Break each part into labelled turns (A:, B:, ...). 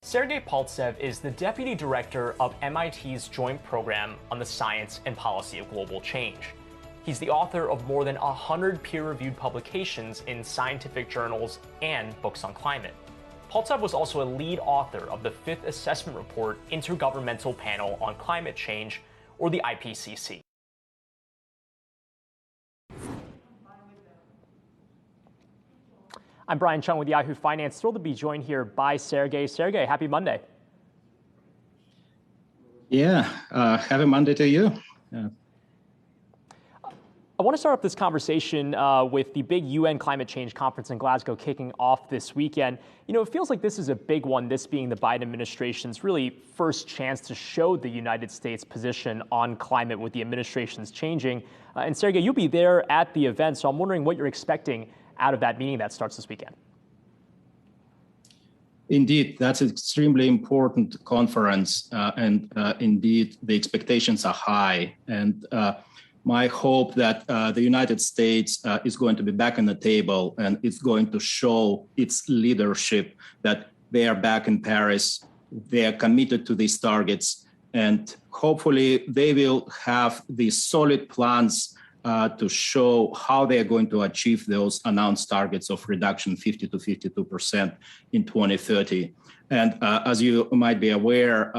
A: Sergey Paltsev is the deputy director of MIT's Joint Program on the Science and Policy of Global Change. He's the author of more than 100 peer-reviewed publications in scientific journals and books on climate. Paltsev was also a lead author of the Fifth Assessment Report Intergovernmental Panel on Climate Change, or the IPCC. I'm Brian Cheung with Yahoo Finance. Thrilled to be joined here by Sergey. Sergey, happy Monday.
B: Yeah, happy Monday to you.
A: I want to start off this conversation with the big UN climate change conference in Glasgow kicking off this weekend. You know, it feels like this is a big one, this being the Biden administration's really first chance to show the United States position on climate with the administration's changing. And Sergey, you'll be there at the event, so I'm wondering what you're expecting out of that meeting that starts this weekend.
B: Indeed, that's an extremely important conference, and indeed the expectations are high. And my hope that the United States is going to be back on the table and it's going to show its leadership that they are back in Paris, they are committed to these targets, and hopefully they will have these solid plans to show how they are going to achieve those announced targets of reduction 50 to 52% in 2030. And as you might be aware,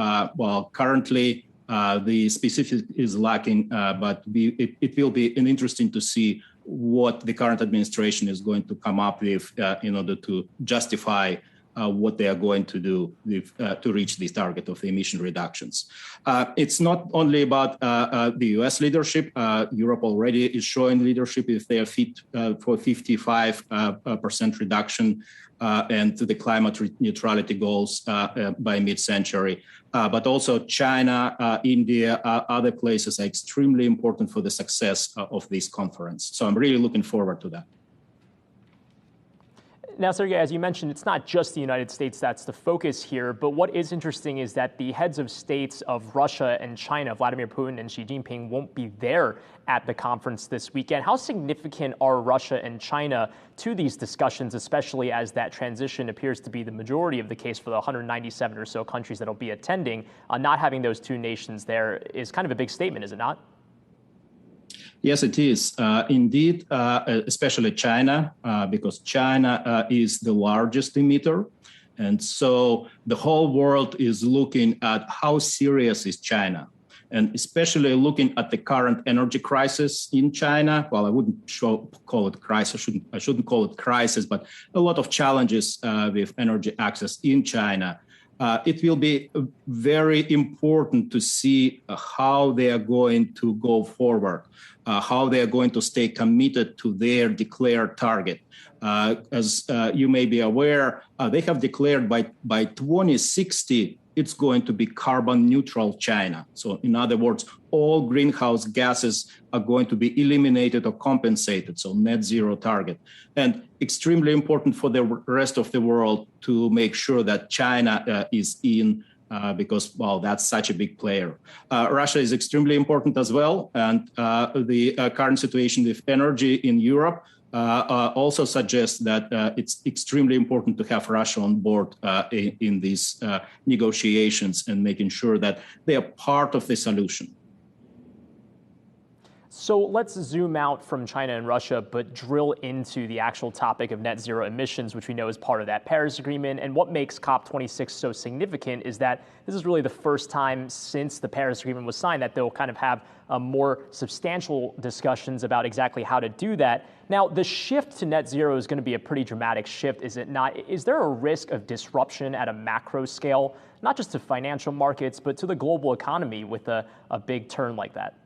B: currently the specific is lacking, but it will be interesting to see what the current administration is going to come up with in order to justify what they are going to do to reach this target of the emission reductions. It's not only about the US leadership. Europe already is showing leadership if they are fit for 55% reduction and to the climate neutrality goals by mid-century. But also China, India, other places are extremely important for the success of this conference. So I'm really looking forward to that.
A: Now, Sergey, as you mentioned, it's not just the United States that's the focus here, but what is interesting is that the heads of states of Russia and China, Vladimir Putin and Xi Jinping, won't be there at the conference this weekend. How significant are Russia and China to these discussions, especially as that transition appears to be the majority of the case for the 197 or so countries that will be attending? Not having those two nations there is kind of a big statement, is it not?
B: Yes, it is. Indeed, especially China, because China is the largest emitter. And so the whole world is looking at how serious is China, and especially looking at the current energy crisis in China. Well, I wouldn't call it crisis. I shouldn't call it crisis, but a lot of challenges with energy access in China. It will be very important to see how they are going to go forward, how they are going to stay committed to their declared target. As you may be aware, they have declared by 2060, it's going to be carbon neutral China. So in other words, all greenhouse gases are going to be eliminated or compensated, so net zero target. And extremely important for the rest of the world to make sure that China is in, because, well, that's such a big player. Russia is extremely important as well. And the current situation with energy in Europe also suggests that it's extremely important to have Russia on board in these negotiations and making sure that they are part of the solution.
A: So let's zoom out from China and Russia, but drill into the actual topic of net zero emissions, which we know is part of that Paris Agreement. And what makes COP26 so significant is that this is really the first time since the Paris Agreement was signed that they'll kind of have more substantial discussions about exactly how to do that. Now, the shift to net zero is going to be a pretty dramatic shift, is it not? Is there a risk of disruption at a macro scale, not just to financial markets, but to the global economy with a big turn like that?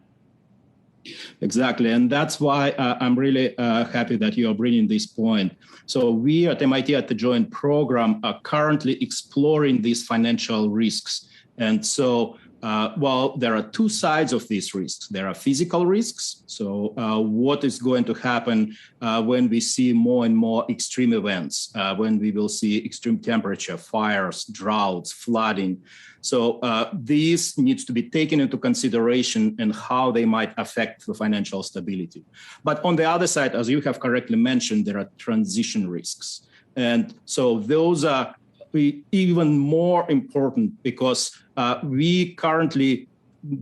B: Exactly. And that's why I'm really happy that you are bringing this point. So we at MIT at the Joint Program are currently exploring these financial risks. And so, there are two sides of these risks. There are physical risks. So what is going to happen when we see more and more extreme events, when we will see extreme temperature, fires, droughts, flooding. So these needs to be taken into consideration and how they might affect the financial stability. But on the other side, as you have correctly mentioned, there are transition risks. And so those are even more important because we currently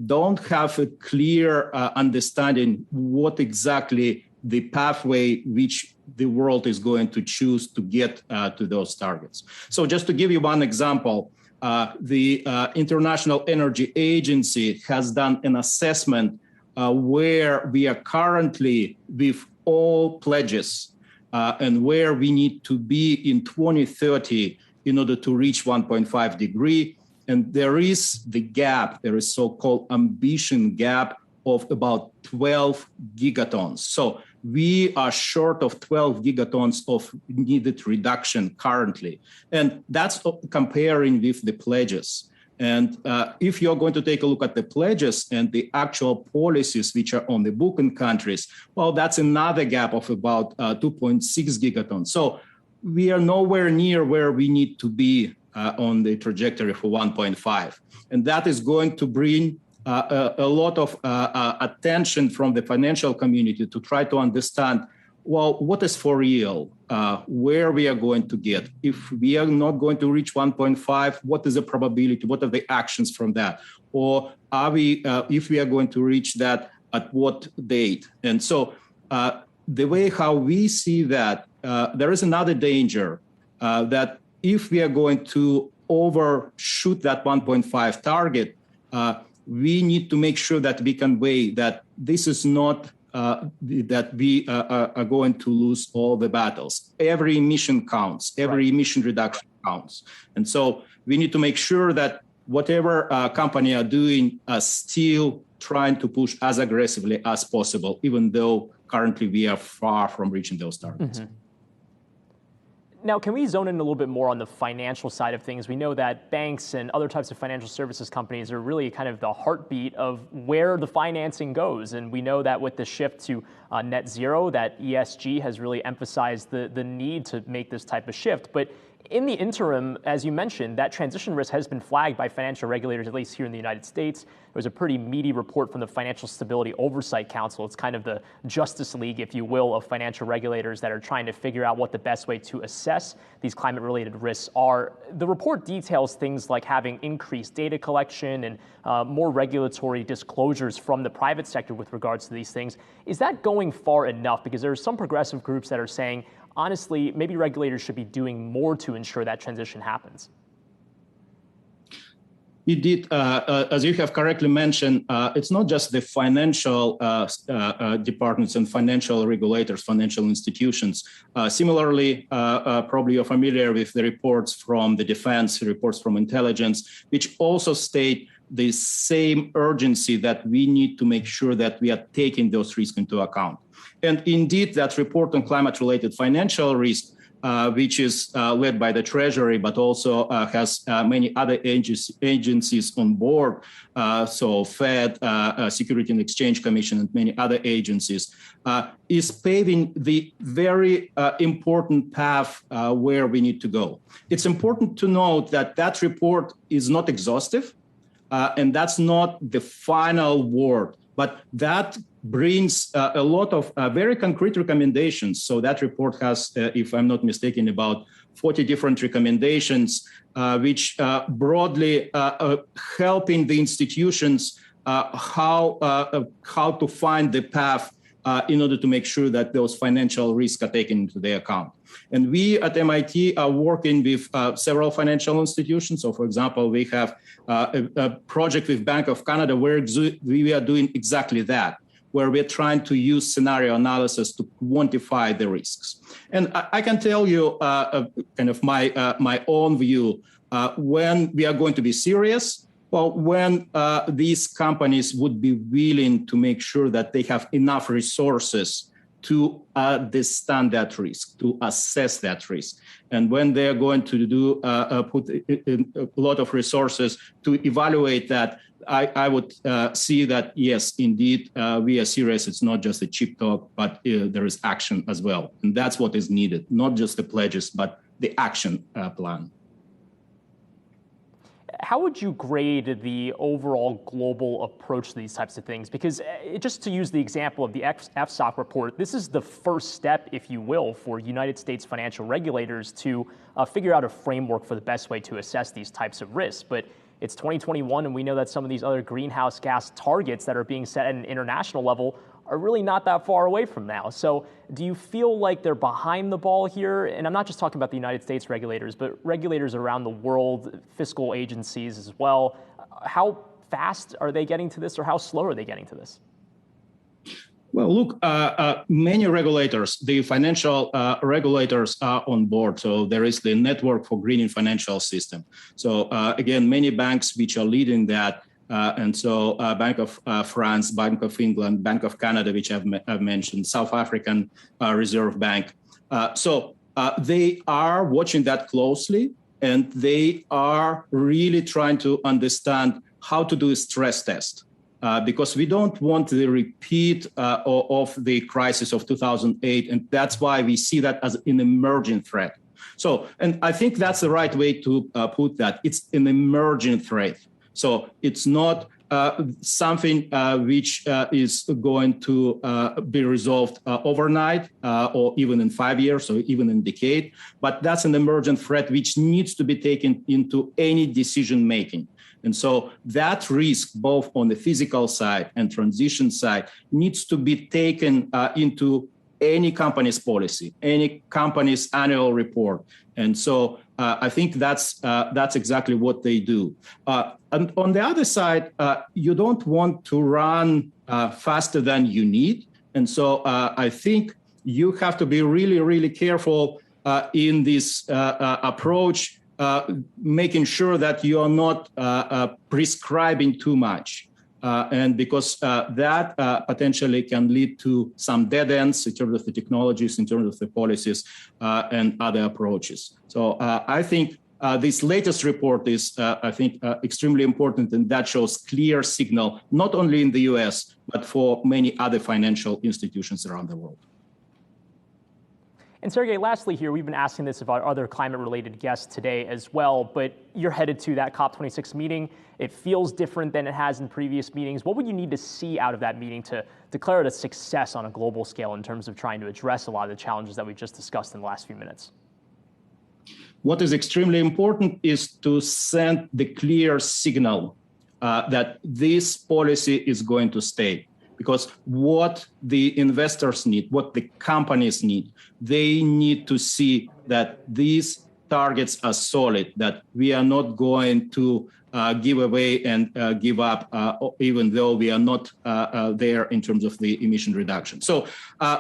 B: don't have a clear understanding what exactly the pathway which the world is going to choose to get to those targets. So just to give you one example, the International Energy Agency has done an assessment where we are currently with all pledges and where we need to be in 2030 in order to reach 1.5 degree. And there is the gap, there is so-called ambition gap of about 12 gigatons. So we are short of 12 gigatons of needed reduction currently. And that's comparing with the pledges. And if you're going to take a look at the pledges and the actual policies which are on the book in countries, well, that's another gap of about 2.6 gigatons. So we are nowhere near where we need to be on the trajectory for 1.5. And that is going to bring a lot of attention from the financial community to try to understand, well, what is for real, where we are going to get. If we are not going to reach 1.5, what is the probability? What are the actions from that? Or are we, if we are going to reach that, at what date? And so the way how we see that, there is another danger that if we are going to overshoot that 1.5 target, we need to make sure that we can weigh that this is not that we are going to lose all the battles. Every emission counts, every emission reduction counts. And so we need to make sure that whatever company are doing are still trying to push as aggressively as possible, even though currently we are far from reaching those targets.
A: Mm-hmm. Now, can we zone in a little bit more on the financial side of things? We know that banks and other types of financial services companies are really kind of the heartbeat of where the financing goes. And we know that with the shift to net zero, that ESG has really emphasized the need to make this type of shift. But in the interim, as you mentioned, that transition risk has been flagged by financial regulators, at least here in the United States. There was a pretty meaty report from the Financial Stability Oversight Council. It's kind of the Justice League, if you will, of financial regulators that are trying to figure out what the best way to assess these climate-related risks are. The report details things like having increased data collection and more regulatory disclosures from the private sector with regards to these things. Is that going far enough? Because there are some progressive groups that are saying, honestly, maybe regulators should be doing more to ensure that transition happens.
B: Indeed, as you have correctly mentioned, it's not just the financial departments and financial regulators, financial institutions. Similarly, probably you're familiar with the reports from the defense, reports from intelligence, which also state the same urgency that we need to make sure that we are taking those risks into account. And indeed, that report on climate-related financial risk, which is led by the Treasury, but also has many other agencies on board, so Fed, Security and Exchange Commission, and many other agencies, is paving the very important path where we need to go. It's important to note that that report is not exhaustive, and that's not the final word, but that brings a lot of very concrete recommendations. So that report has, if I'm not mistaken, about 40 different recommendations, which broadly helping the institutions how to find the path in order to make sure that those financial risks are taken into their account. And we at MIT are working with several financial institutions. So, for example, we have a project with Bank of Canada where we are doing exactly that, where we're trying to use scenario analysis to quantify the risks. And I can tell you kind of my own view when we are going to be serious. Well, when these companies would be willing to make sure that they have enough resources to understand that risk, to assess that risk. And when they're going to do put in a lot of resources to evaluate that, I would see that, yes, indeed, we are serious. It's not just a cheap talk, but there is action as well. And that's what is needed, not just the pledges, but the action plan.
A: how would you grade the overall global approach to these types of things? Because just to use the example of the FSOC report, this is the first step, if you will, for United States financial regulators to figure out a framework for the best way to assess these types of risks. But it's 2021, and we know that some of these other greenhouse gas targets that are being set at an international level are really not that far away from now. So do you feel like they're behind the ball here? And I'm not just talking about the United States regulators, but regulators around the world, fiscal agencies as well. How fast are they getting to this, or how slow are they getting to this?
B: Well, look, many regulators, the financial regulators are on board. So there is the Network for Greening Financial System. So again, many banks which are leading that. And so Bank of France, Bank of England, Bank of Canada, which I've mentioned, South African Reserve Bank. So they are watching that closely, and they are really trying to understand how to do a stress test. Because we don't want the repeat of the crisis of 2008. And that's why we see that as an emerging threat. So, and I think that's the right way to put that. It's an emerging threat. So it's not something which is going to be resolved overnight or even in 5 years or even in a decade. But that's an emergent threat which needs to be taken into any decision making. And so that risk, both on the physical side and transition side, needs to be taken into any company's policy, any company's annual report. And so I think that's exactly what they do. And on the other side, you don't want to run faster than you need. And so I think you have to be really, really careful in this approach, making sure that you are not prescribing too much. And because that potentially can lead to some dead ends in terms of the technologies, in terms of the policies, and other approaches. So I think this latest report is, I think, extremely important, and that shows clear signal, not only in the US, but for many other financial institutions around the world.
A: And Sergey, lastly here, we've been asking this about other climate-related guests today as well, but you're headed to that COP26 meeting. It feels different than it has in previous meetings. What would you need to see out of that meeting to declare it a success on a global scale in terms of trying to address a lot of the challenges that we just discussed in the last few minutes?
B: What is extremely important is to send the clear signal that this policy is going to stay. Because what the investors need, what the companies need, they need to see that these targets are solid, that we are not going to give away and give up, even though we are not there in terms of the emission reduction. So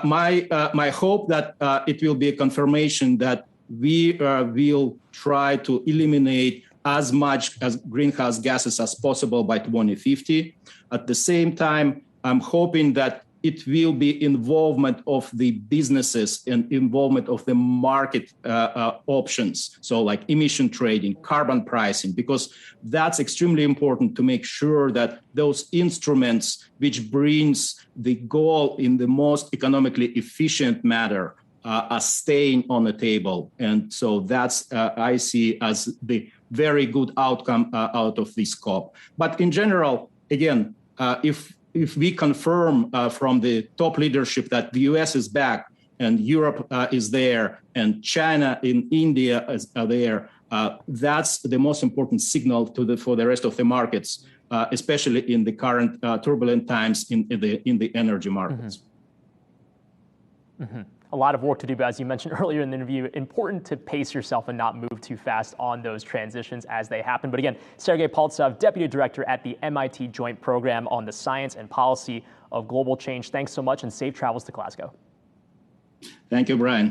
B: my hope that it will be a confirmation that we will try to eliminate as much as greenhouse gases as possible by 2050. At the same time, I'm hoping that it will be involvement of the businesses and involvement of the market options. So like emission trading, carbon pricing, because that's extremely important to make sure that those instruments which brings the goal in the most economically efficient manner are staying on the table. And so that's, I see as the very good outcome out of this COP. But in general, again, if we confirm from the top leadership that the US is back and Europe is there and China and India are there, that's the most important signal for the rest of the markets, especially in the current turbulent times in the energy markets.
A: Mm-hmm. A lot of work to do, but as you mentioned earlier in the interview, important to pace yourself and not move too fast on those transitions as they happen. But again, Sergey Paltsev, Deputy Director at the MIT Joint Program on the Science and Policy of Global Change. Thanks so much and safe travels to Glasgow.
B: Thank you, Brian.